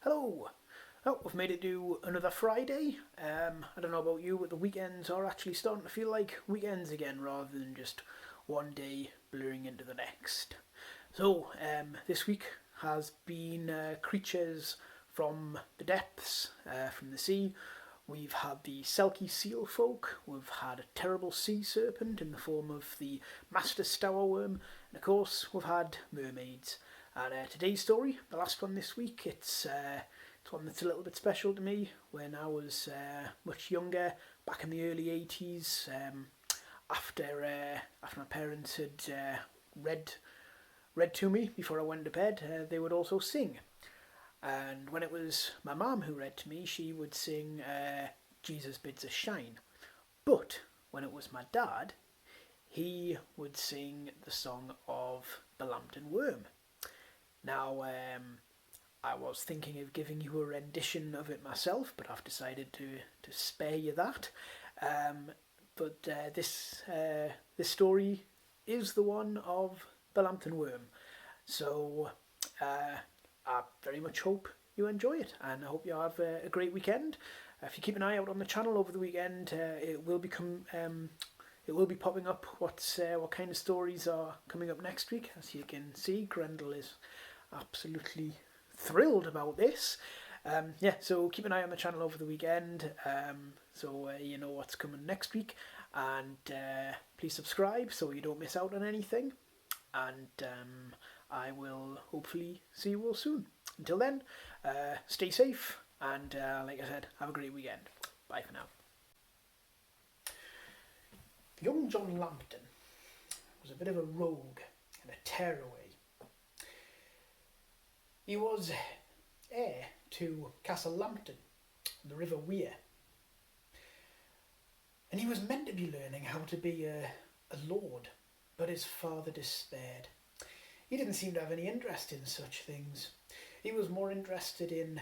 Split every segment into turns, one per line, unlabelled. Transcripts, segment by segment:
Hello! Oh, we've made it to another Friday. I don't know about you, but the weekends are actually starting to feel like weekends again rather than just one day blurring into the next. So, this week has been creatures from the depths, from the sea. We've had the Selkie seal folk, we've had a terrible sea serpent in the form of the master stourworm, and of course we've had mermaids. And today's story, the last one this week, it's one that's a little bit special to me. When I was much younger, back in the early 80s, after my parents had read to me before I went to bed, they would also sing. And when it was my mum who read to me, she would sing Jesus Bids Us Shine. But when it was my dad, he would sing the song of the Lambton Worm. Now, I was thinking of giving you a rendition of it myself, but I've decided to spare you that. But this story is the one of the Lambton Worm. So I very much hope you enjoy it, and I hope you have a great weekend. If you keep an eye out on the channel over the weekend, it will be popping up what kind of stories are coming up next week. As you can see, Grendel is absolutely thrilled about this. So keep an eye on the channel over the weekend, so you know what's coming next week, and please subscribe so you don't miss out on anything, and I will hopefully see you all soon. Until then, stay safe, and like I said, have a great weekend. Bye for now. Young John Lambton was a bit of a rogue and a tearaway. He was heir to Castle Lambton on the River Wear, and he was meant to be learning how to be a lord, but his father despaired. He didn't seem to have any interest in such things. He was more interested in,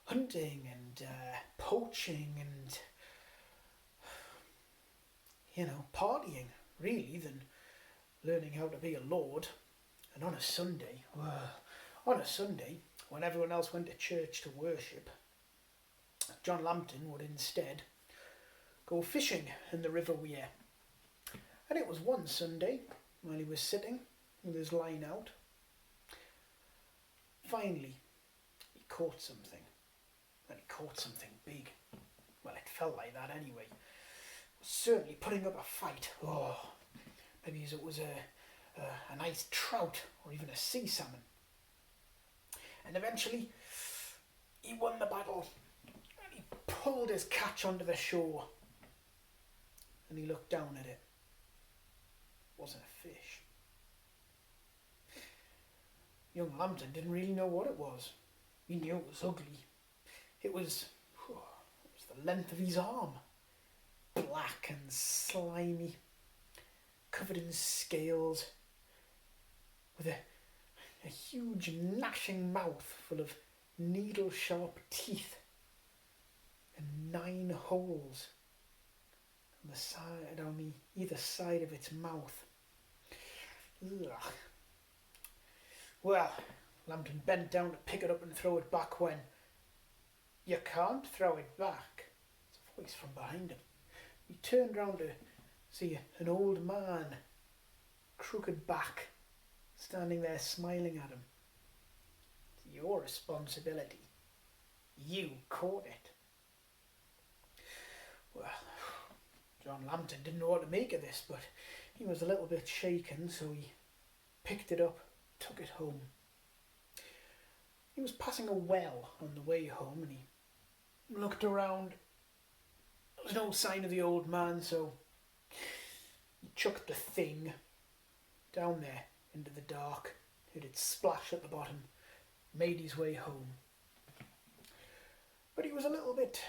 hunting and poaching and, partying, really, than learning how to be a lord. And on a Sunday, when everyone else went to church to worship, John Lambton would instead go fishing in the River Wear. And it was one Sunday, while he was sitting with his line out, finally he caught something. And he caught something big. Well, it felt like that anyway. Certainly putting up a fight. Maybe it was a nice trout or even a sea salmon. And eventually he won the battle, and he pulled his catch onto the shore, and he looked down at it. It wasn't a fish. Young Lambton didn't really know what it was. He knew it was ugly. It was the length of his arm, black and slimy, covered in scales, with a huge gnashing mouth full of needle-sharp teeth and 9 holes on either side of its mouth. Ugh. Well, Lambton bent down to pick it up and throw it back when, "You can't throw it back," it's a voice from behind him. He turned round to see an old man, crooked back, standing there smiling at him. "It's your responsibility. You caught it." Well, John Lambton didn't know what to make of this, but he was a little bit shaken, so he picked it up, took it home. He was passing a well on the way home, and he looked around. There was no sign of the old man, so he chucked the thing down there into the dark. It had splashed at the bottom, made his way home. But he was a little bit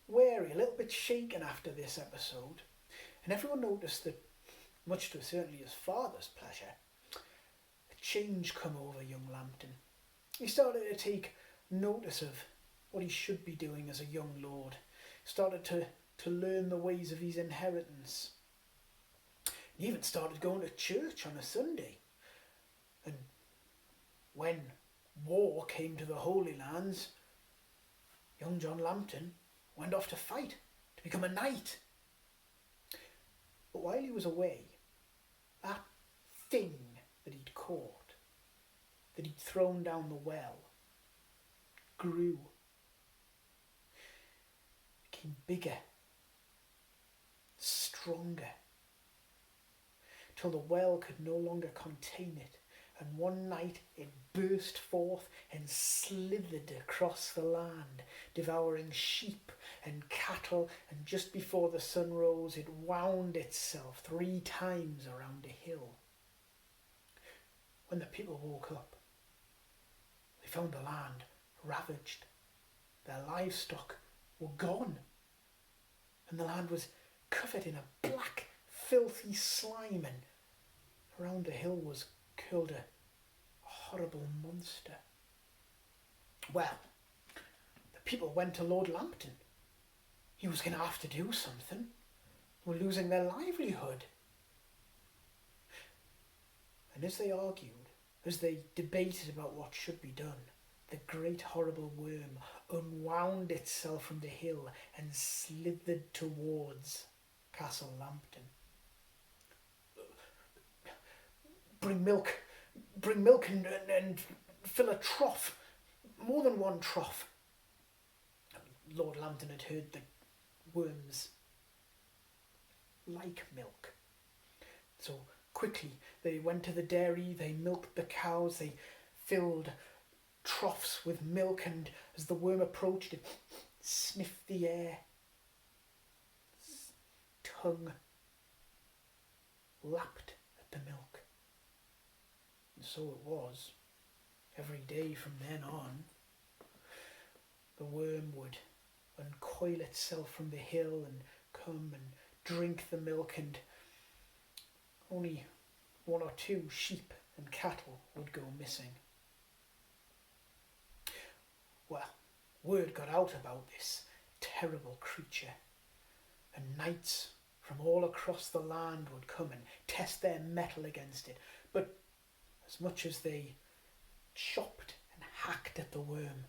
wary, a little bit shaken after this episode, and everyone noticed that, much to certainly his father's pleasure, a change come over young Lambton. He started to take notice of what he should be doing as a young lord. He started to learn the ways of his inheritance. He even started going to church on a Sunday. And when war came to the Holy Lands, young John Lambton went off to fight, to become a knight. But while he was away, that thing that he'd caught, that he'd thrown down the well, grew, became bigger, stronger, till the well could no longer contain it, and one night it burst forth and slithered across the land, devouring sheep and cattle, and just before the sun rose it wound itself 3 times around a hill. When the people woke up, they found the land ravaged. Their livestock were gone, and the land was covered in a black, filthy slime, and around the hill was curled a horrible monster. Well, the people went to Lord Lambton. He was going to have to do something. They were losing their livelihood. And as they argued, as they debated about what should be done, the great horrible worm unwound itself from the hill and slithered towards Castle Lambton. Bring milk and fill a trough, more than one trough. Lord Lambton had heard the worms like milk. So quickly they went to the dairy, they milked the cows, they filled troughs with milk, and as the worm approached it sniffed the air, its tongue lapped at the milk. And so it was. Every day from then on, the worm would uncoil itself from the hill and come and drink the milk, and only 1 or 2 sheep and cattle would go missing. Well, word got out about this terrible creature, and knights from all across the land would come and test their mettle against it. But as much as they chopped and hacked at the worm,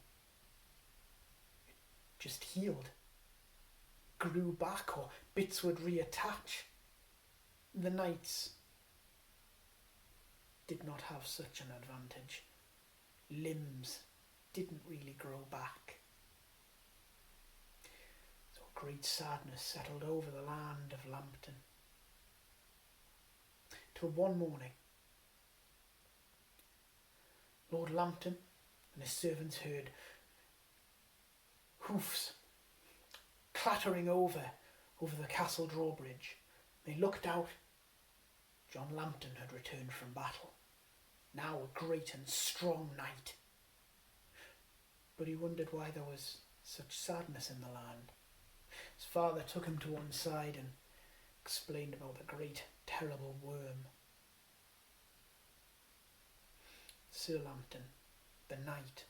it just healed, grew back, or bits would reattach. The knights did not have such an advantage. Limbs didn't really grow back. So great sadness settled over the land of Lambton. Till one morning, Lord Lambton and his servants heard hoofs clattering over the castle drawbridge. They looked out. John Lambton had returned from battle, now a great and strong knight. But he wondered why there was such sadness in the land. His father took him to one side and explained about the great, terrible worm. Sir Lambton, the knight,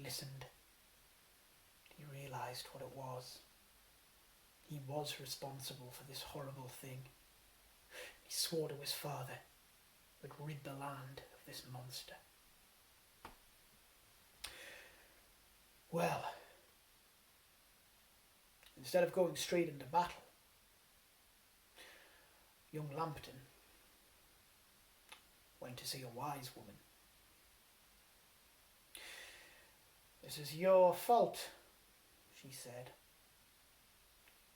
listened. He realised what it was. He was responsible for this horrible thing. He swore to his father would rid the land of this monster. Well, instead of going straight into battle, young Lambton went to see a wise woman. "This is your fault," she said.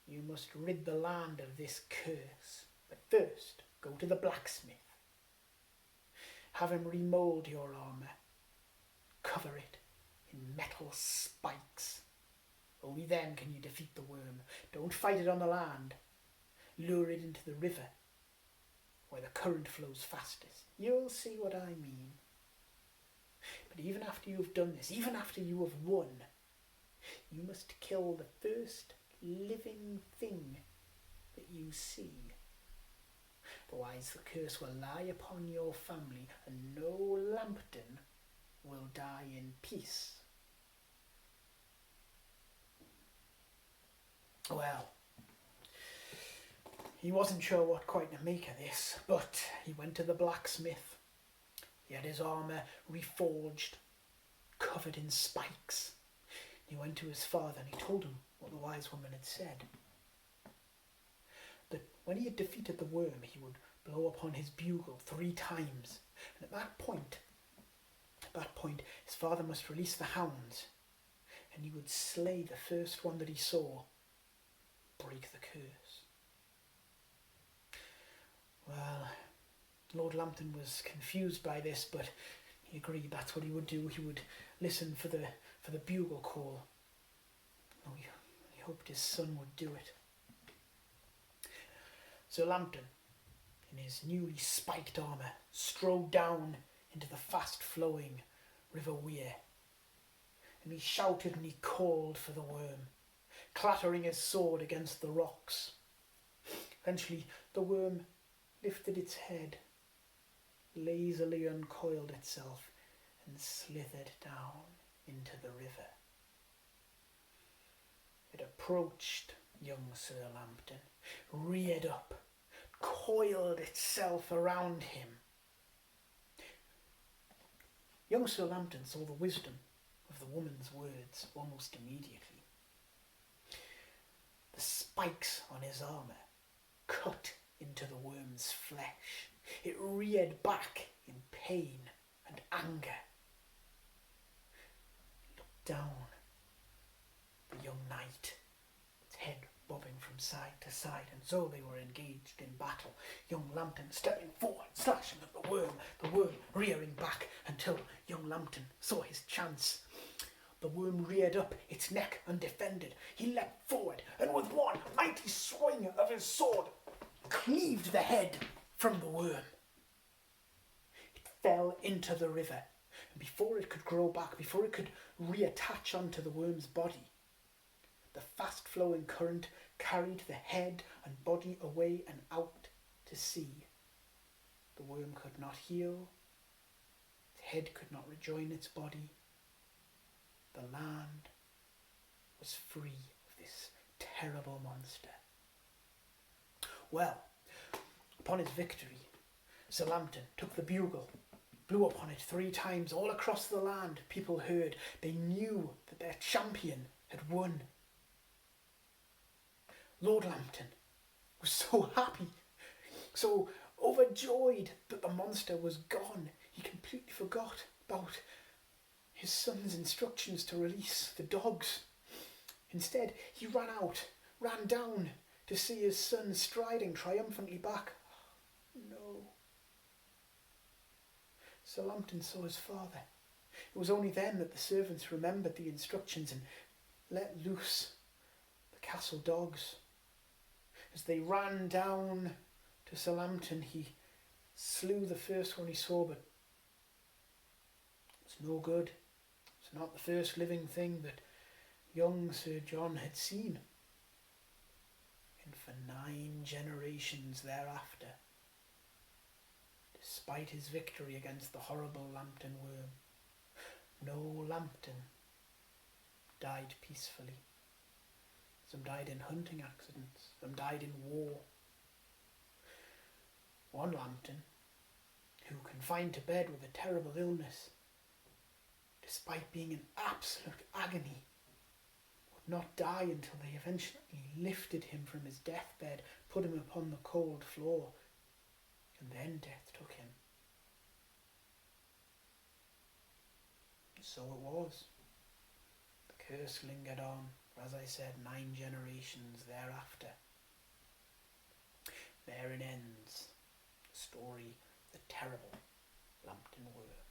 "You must rid the land of this curse. But first, go to the blacksmith. Have him remould your armour. Cover it in metal spikes. Only then can you defeat the worm. Don't fight it on the land. Lure it into the river, where the current flows fastest. You'll see what I mean. But even after you've done this, even after you have won, you must kill the first living thing that you see. Otherwise the curse will lie upon your family, and no Lambton will die in peace." Well, he wasn't sure what quite to make of this, but he went to the blacksmith. He had his armour reforged, covered in spikes. He went to his father and he told him what the wise woman had said. That when he had defeated the worm, he would blow upon his bugle 3 times. And at that point, his father must release the hounds, and he would slay the first one that he saw, break the curse. Well, Lord Lambton was confused by this, but he agreed that's what he would do. He would listen for the bugle call. Oh, he hoped his son would do it. Sir Lambton, in his newly spiked armour, strode down into the fast-flowing River Wear, and he shouted and he called for the worm, clattering his sword against the rocks. Eventually, the worm lifted its head, lazily uncoiled itself, and slithered down into the river. It approached young Sir Lambton, reared up, coiled itself around him. Young Sir Lambton saw the wisdom of the woman's words almost immediately. The spikes on his armour cut into the worm's flesh. It reared back in pain and anger. He looked down the young knight, its head bobbing from side to side, and so they were engaged in battle. Young Lambton stepping forward, slashing at the worm rearing back until young Lambton saw his chance. The worm reared up, its neck undefended. He leapt forward, and with one mighty swing of his sword, cleaved the head from the worm. It fell into the river, and before it could grow back, before it could reattach onto the worm's body, the fast-flowing current carried the head and body away and out to sea. The worm could not heal. Its head could not rejoin its body. The land was free of this terrible monster. Well, upon his victory, Sir Lambton took the bugle, blew upon it 3 times all across the land. People heard. They knew that their champion had won. Lord Lambton was so happy, so overjoyed that the monster was gone, he completely forgot about his son's instructions to release the dogs. Instead, he ran down to see his son striding triumphantly back. No. Sir Lambton saw his father. It was only then that the servants remembered the instructions and let loose the castle dogs. As they ran down to Sir Lambton, he slew the first one he saw, but it's no good. It's not the first living thing that young Sir John had seen. And for 9 generations thereafter, despite his victory against the horrible Lambton worm, no Lambton died peacefully. Some died in hunting accidents, some died in war. One Lambton, who confined to bed with a terrible illness, despite being in absolute agony, would not die until they eventually lifted him from his deathbed, put him upon the cold floor, and then death took him. And so it was. The curse lingered on, for as I said, 9 generations thereafter. Therein ends the story of the terrible Lambton worm.